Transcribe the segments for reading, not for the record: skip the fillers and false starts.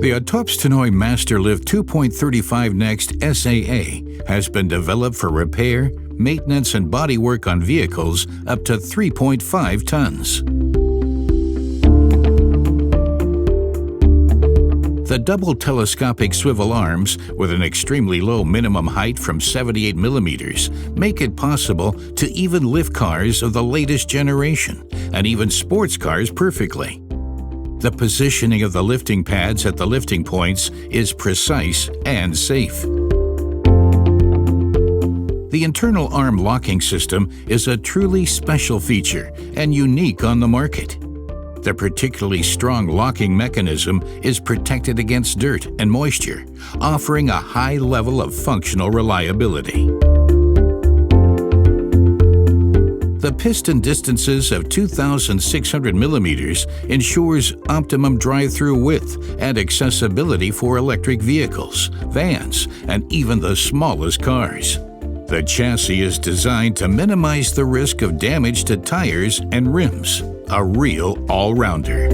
The AUTOPSTENHOJ Masterlift 2.35 NxT Saa has been developed for repair, maintenance, and bodywork on vehicles up to 3.5 tons. The double telescopic swivel arms, with an extremely low minimum height from 78 millimeters, make it possible to even lift cars of the latest generation, and even sports cars perfectly. The positioning of the lifting pads at the lifting points is precise and safe. The internal arm locking system is a truly special feature and unique on the market. The particularly strong locking mechanism is protected against dirt and moisture, offering a high level of functional reliability. The piston distances of 2,600 millimeters ensures optimum drive-through width and accessibility for electric vehicles, vans, and even the smallest cars. The chassis is designed to minimize the risk of damage to tires and rims, a real all-rounder.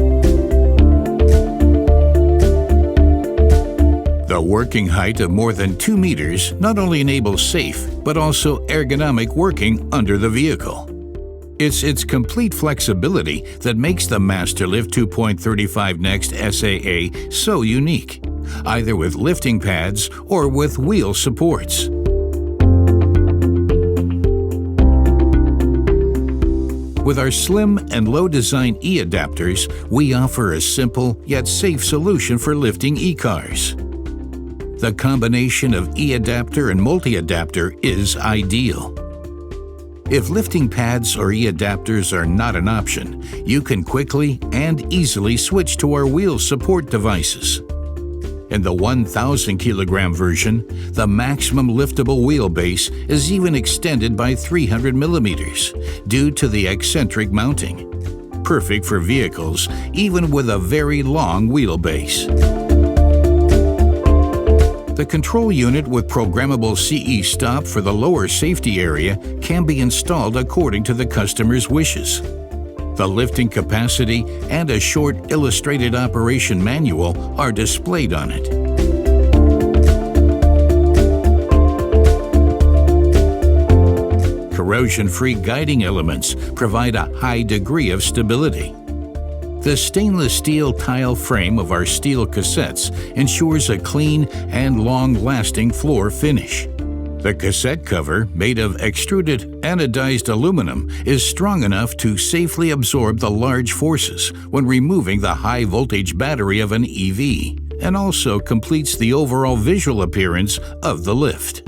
The working height of more than 2 meters not only enables safe, but also ergonomic working under the vehicle. It's its complete flexibility that makes the Masterlift 2.35 NxT Saa so unique, either with lifting pads or with wheel supports. With our slim and low-design E-adapters, we offer a simple yet safe solution for lifting e-cars. The combination of E-adapter and multi-adapter is ideal. If lifting pads or E-adapters are not an option, you can quickly and easily switch to our wheel support devices. In the 1,000 kilogram version, the maximum liftable wheelbase is even extended by 300 millimeters due to the eccentric mounting, perfect for vehicles even with a very long wheelbase. The control unit with programmable CE stop for the lower safety area can be installed according to the customer's wishes. The lifting capacity and a short illustrated operation manual are displayed on it. Corrosion-free guiding elements provide a high degree of stability. The stainless steel tile frame of our steel cassettes ensures a clean and long-lasting floor finish. The cassette cover, made of extruded anodized aluminum, is strong enough to safely absorb the large forces when removing the high-voltage battery of an EV, and also completes the overall visual appearance of the lift.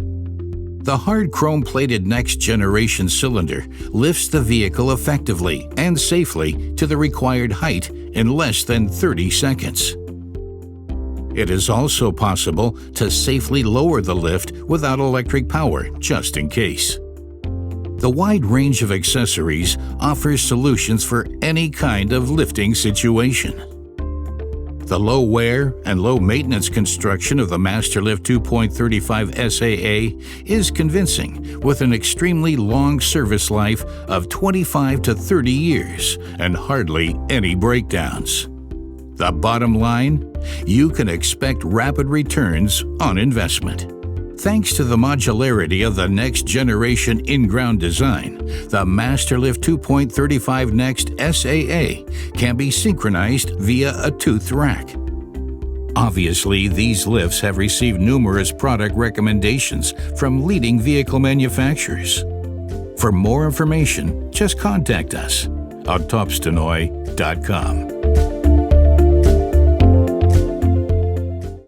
The hard chrome-plated next-generation cylinder lifts the vehicle effectively and safely to the required height in less than 30 seconds. It is also possible to safely lower the lift without electric power, just in case. The wide range of accessories offers solutions for any kind of lifting situation. The low wear and low maintenance construction of the Masterlift 2.35 Saa is convincing, with an extremely long service life of 25 to 30 years and hardly any breakdowns. The bottom line? You can expect rapid returns on investment. Thanks to the modularity of the next generation in-ground design, the Masterlift 2.35 NxT Saa can be synchronized via a toothed rack. Obviously, these lifts have received numerous product recommendations from leading vehicle manufacturers. For more information, just contact us. AUTOPSTENHOJ.com